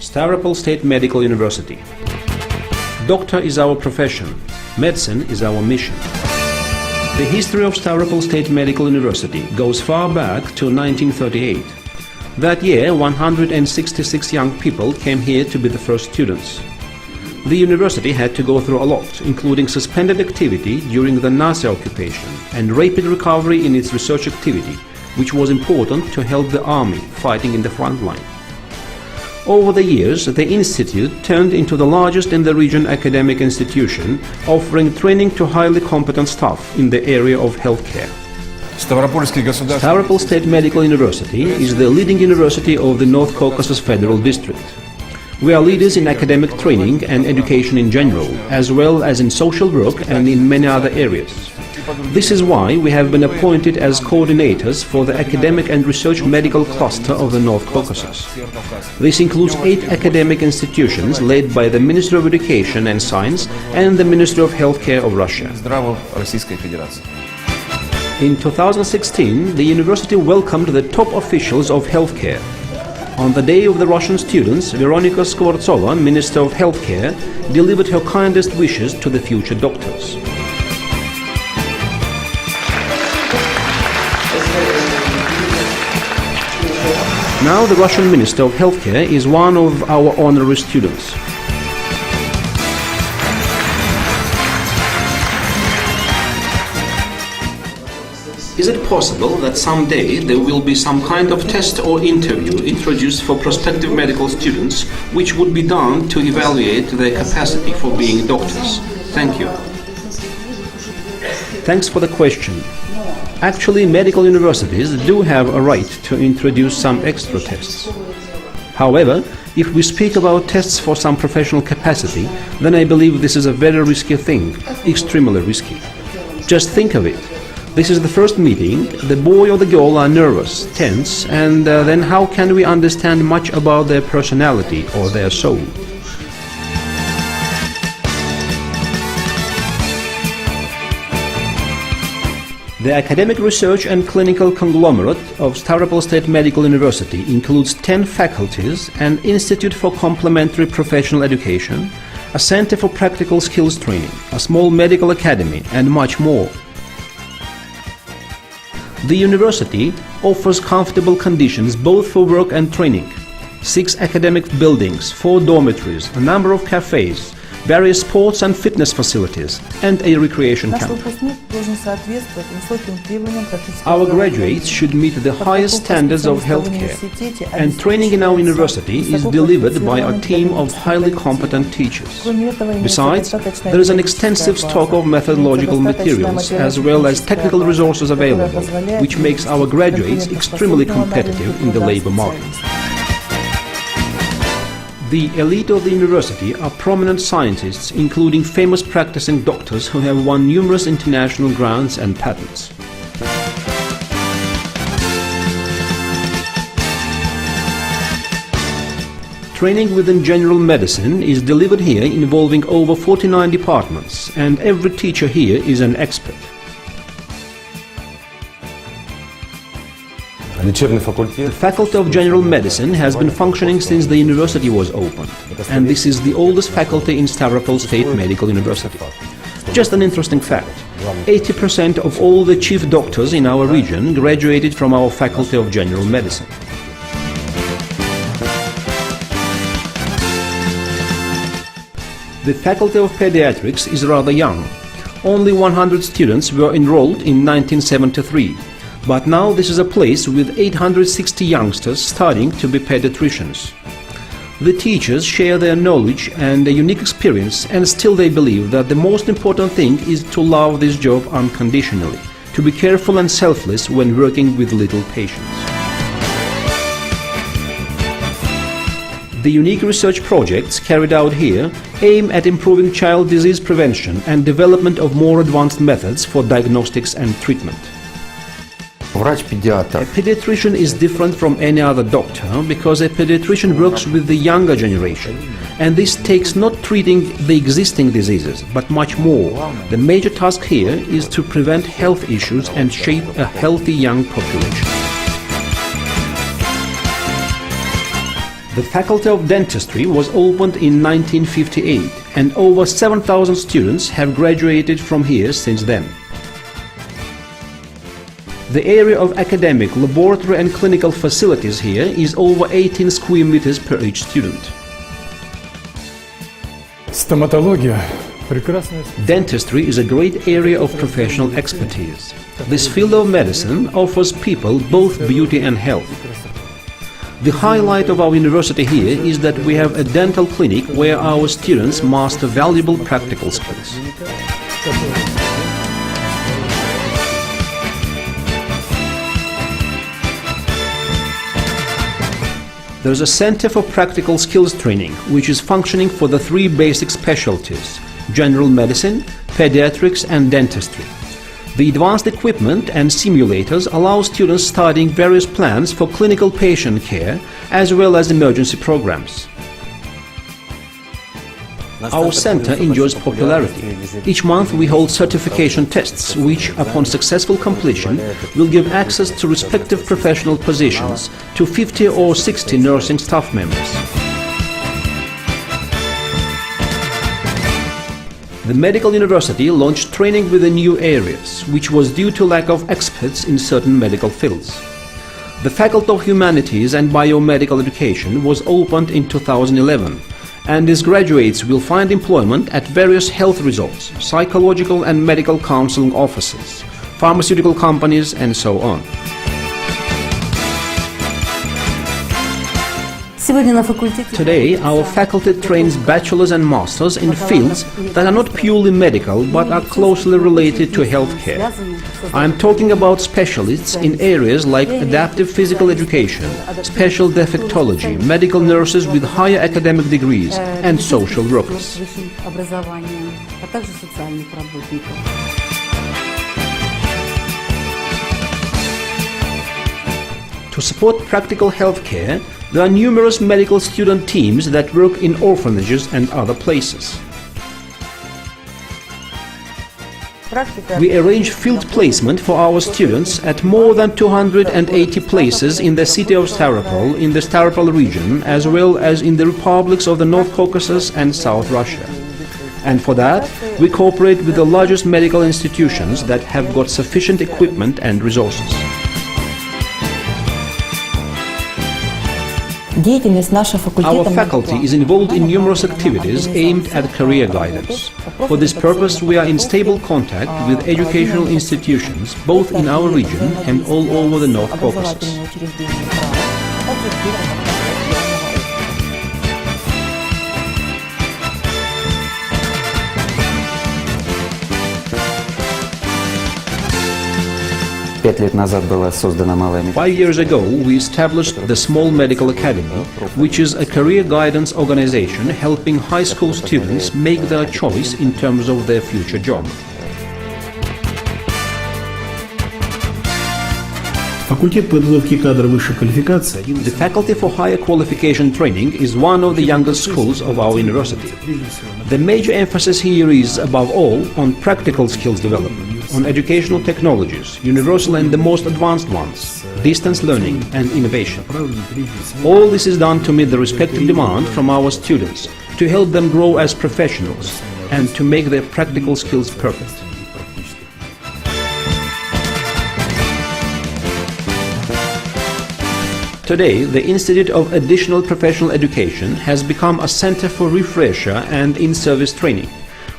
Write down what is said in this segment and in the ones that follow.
Stavropol State Medical University. Doctor is our profession, medicine is our mission. The history of Stavropol State Medical University goes far back to 1938. That year, 166 young people came here to be the first students. The university had to go through a lot, including suspended activity during the Nazi occupation and rapid recovery in its research activity, which was important to help the army fighting in the front line. Over the years, the institute turned into the largest in the region academic institution, offering training to highly competent staff in the area of healthcare. Stavropol State Medical University is the leading university of the North Caucasus Federal District. We are leaders in academic training and education in general, as well as in social work and in many other areas. This is why we have been appointed as coordinators for the academic and research medical cluster of the North Caucasus. This includes 8 academic institutions led by the Ministry of Education and Science and the Ministry of Healthcare of Russia. In 2016, the university welcomed the top officials of healthcare. On the day of the Russian students, Veronika Skvortsova, Minister of Healthcare, delivered her kindest wishes to the future doctors. Now the Russian Minister of Healthcare is one of our honorary students. Is it possible that someday there will be some kind of test or interview introduced for prospective medical students which would be done to evaluate their capacity for being doctors? Thank you. Thanks for the question. Actually, medical universities do have a right to introduce some extra tests. However, if we speak about tests for some professional capacity, then I believe this is a very risky thing, extremely risky. Just think of it. This is the first meeting, the boy or the girl are nervous, tense, and then how can we understand much about their personality or their soul? The academic research and clinical conglomerate of Stavropol State Medical University includes 10 faculties, an institute for complementary professional education, a center for practical skills training, a small medical academy, and much more. The university offers comfortable conditions both for work and training. 6 academic buildings, 4 dormitories, a number of cafes, various sports and fitness facilities, and a recreation camp. Our graduates should meet the highest standards of healthcare, and training in our university is delivered by a team of highly competent teachers. Besides, there is an extensive stock of methodological materials as well as technical resources available, which makes our graduates extremely competitive in the labor market. The elite of the university are prominent scientists, including famous practicing doctors who have won numerous international grants and patents. Training within general medicine is delivered here involving over 49 departments, and every teacher here is an expert. The Faculty of General Medicine has been functioning since the university was opened, and this is the oldest faculty in Stavropol State Medical University. Just an interesting fact, 80% of all the chief doctors in our region graduated from our Faculty of General Medicine. The Faculty of Pediatrics is rather young. Only 100 students were enrolled in 1973. But now this is a place with 860 youngsters studying to be pediatricians. The teachers share their knowledge and a unique experience, and still they believe that the most important thing is to love this job unconditionally, to be careful and selfless when working with little patients. The unique research projects carried out here aim at improving child disease prevention and development of more advanced methods for diagnostics and treatment. A pediatrician is different from any other doctor because a pediatrician works with the younger generation, and this takes not treating the existing diseases, but much more. The major task here is to prevent health issues and shape a healthy young population. The Faculty of Dentistry was opened in 1958 and over 7,000 students have graduated from here since then. The area of academic, laboratory and clinical facilities here is over 18 square meters per each student. Dentistry is a great area of professional expertise. This field of medicine offers people both beauty and health. The highlight of our university here is that we have a dental clinic where our students master valuable practical skills. There is a Center for Practical Skills Training, which is functioning for the three basic specialties: general medicine, pediatrics and dentistry. The advanced equipment and simulators allow students studying various plans for clinical patient care as well as emergency programs. Our center enjoys popularity. Each month we hold certification tests which, upon successful completion, will give access to respective professional positions to 50 or 60 nursing staff members. The medical university launched training within new areas, which was due to lack of experts in certain medical fields. The Faculty of Humanities and Biomedical Education was opened in 2011, and its graduates will find employment at various health resorts, psychological and medical counseling offices, pharmaceutical companies, and so on. Today, our faculty trains bachelors and masters in fields that are not purely medical but are closely related to healthcare. I am talking about specialists in areas like adaptive physical education, special defectology, medical nurses with higher academic degrees, and social workers. To support practical healthcare, there are numerous medical student teams that work in orphanages and other places. We arrange field placement for our students at more than 280 places in the city of Stavropol, in the Stavropol region, as well as in the republics of the North Caucasus and South Russia. And for that, we cooperate with the largest medical institutions that have got sufficient equipment and resources. Our faculty is involved in numerous activities aimed at career guidance. For this purpose, we are in stable contact with educational institutions both in our region and all over the North Caucasus. Five years ago, we established the Small Medical Academy, which is a career guidance organization helping high school students make their choice in terms of their future job. The Faculty for Higher Qualification Training is one of the youngest schools of our university. The major emphasis here is, above all, on practical skills development, on educational technologies, universal and the most advanced ones, distance learning and innovation. All this is done to meet the respective demand from our students, to help them grow as professionals and to make their practical skills perfect. Today, the Institute of Additional Professional Education has become a center for refresher and in-service training,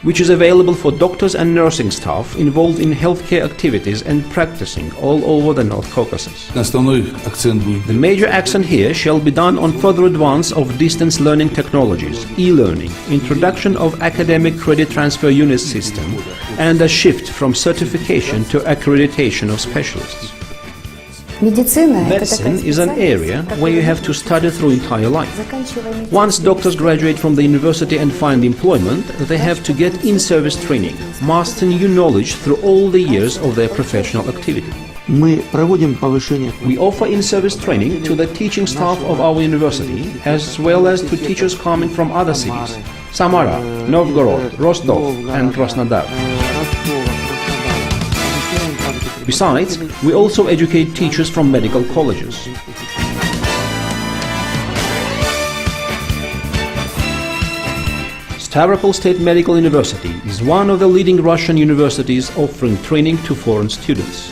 which is available for doctors and nursing staff involved in healthcare activities and practicing all over the North Caucasus. The major accent here shall be done on further advance of distance learning technologies, e-learning, introduction of academic credit transfer unit system, and a shift from certification to accreditation of specialists. Medicine is an area where you have to study through entire life. Once doctors graduate from the university and find employment, they have to get in-service training, master new knowledge through all the years of their professional activity. We offer in-service training to the teaching staff of our university, as well as to teachers coming from other cities: Samara, Novgorod, Rostov and Krasnodar. Besides, we also educate teachers from medical colleges. Stavropol State Medical University is one of the leading Russian universities offering training to foreign students.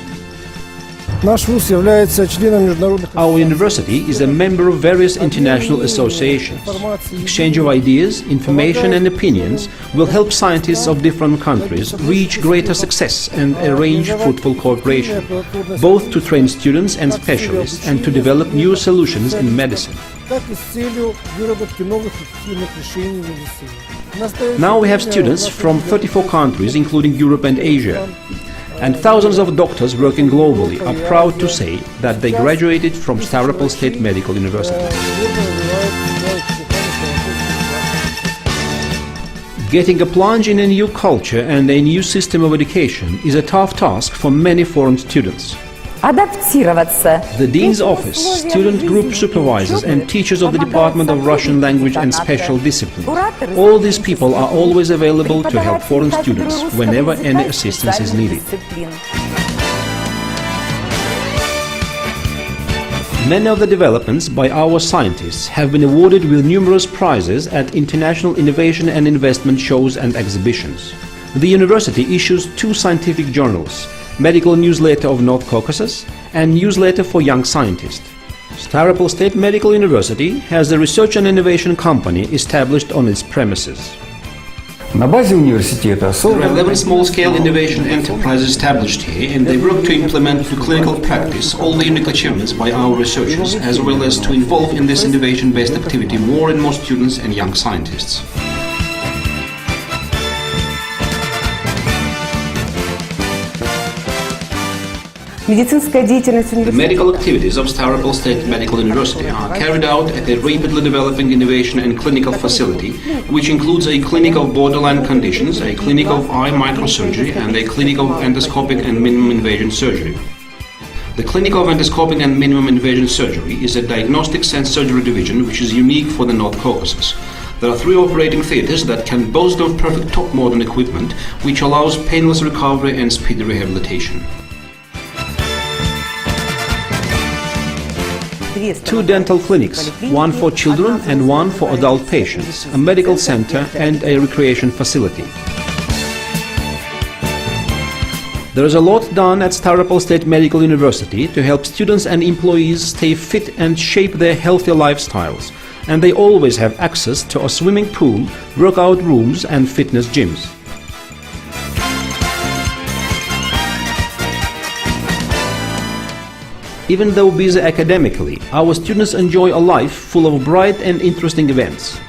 Our university is a member of various international associations. Exchange of ideas, information and opinions will help scientists of different countries reach greater success and arrange fruitful cooperation, both to train students and specialists and to develop new solutions in medicine. Now we have students from 34 countries, including Europe and Asia. And thousands of doctors working globally are proud to say that they graduated from Stavropol State Medical University. Getting a plunge in a new culture and a new system of education is a tough task for many foreign students. The Dean's Office, student group supervisors and teachers of the Department of Russian Language and Special Disciplines. All these people are always available to help foreign students whenever any assistance is needed. Many of the developments by our scientists have been awarded with numerous prizes at international innovation and investment shows and exhibitions. The university issues 2 scientific journals: Medical Newsletter of North Caucasus and Newsletter for Young Scientists. Stavropol State Medical University has a research and innovation company established on its premises. There are 11 small-scale innovation enterprises established here, and they work to implement to clinical practice all the unique achievements by our researchers, as well as to involve in this innovation-based activity more and more students and young scientists. The medical activities of Stavropol State Medical University are carried out at a rapidly developing innovation and clinical facility, which includes a clinic of borderline conditions, a clinic of eye microsurgery, and a clinic of endoscopic and minimum invasion surgery. The Clinic of Endoscopic and Minimum Invasion Surgery is a diagnostics and surgery division which is unique for the North Caucasus. There are 3 operating theaters that can boast of perfect top modern equipment, which allows painless recovery and speedy rehabilitation. 2 dental clinics, one for children and one for adult patients, a medical center and a recreation facility. There is a lot done at Stavropol State Medical University to help students and employees stay fit and shape their healthy lifestyles, and they always have access to a swimming pool, workout rooms and fitness gyms. Even though busy academically, our students enjoy a life full of bright and interesting events.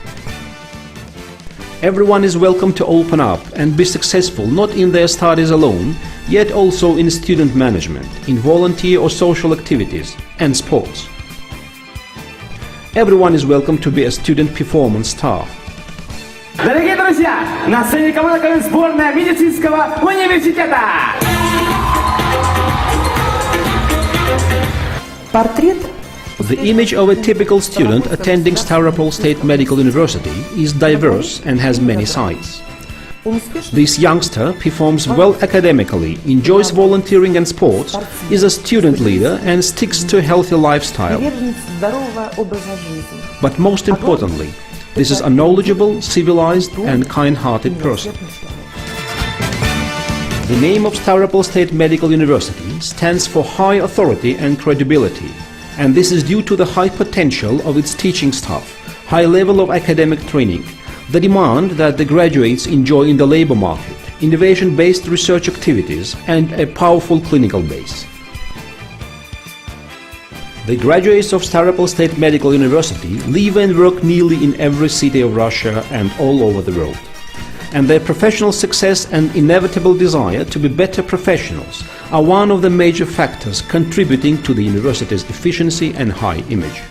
Everyone is welcome to open up and be successful not in their studies alone, yet also in student management, in volunteer or social activities, and sports. Everyone is welcome to be a student performance star. Дорогие друзья, на сцене команда сборная медицинского университета! The image of a typical student attending Stavropol State Medical University is diverse and has many sides. This youngster performs well academically, enjoys volunteering and sports, is a student leader and sticks to a healthy lifestyle. But most importantly, this is a knowledgeable, civilized and kind-hearted person. The name of Stavropol State Medical University stands for high authority and credibility, and this is due to the high potential of its teaching staff, high level of academic training, the demand that the graduates enjoy in the labor market, innovation-based research activities, and a powerful clinical base. The graduates of Stavropol State Medical University live and work nearly in every city of Russia and all over the world. And their professional success and inevitable desire to be better professionals are one of the major factors contributing to the university's efficiency and high image.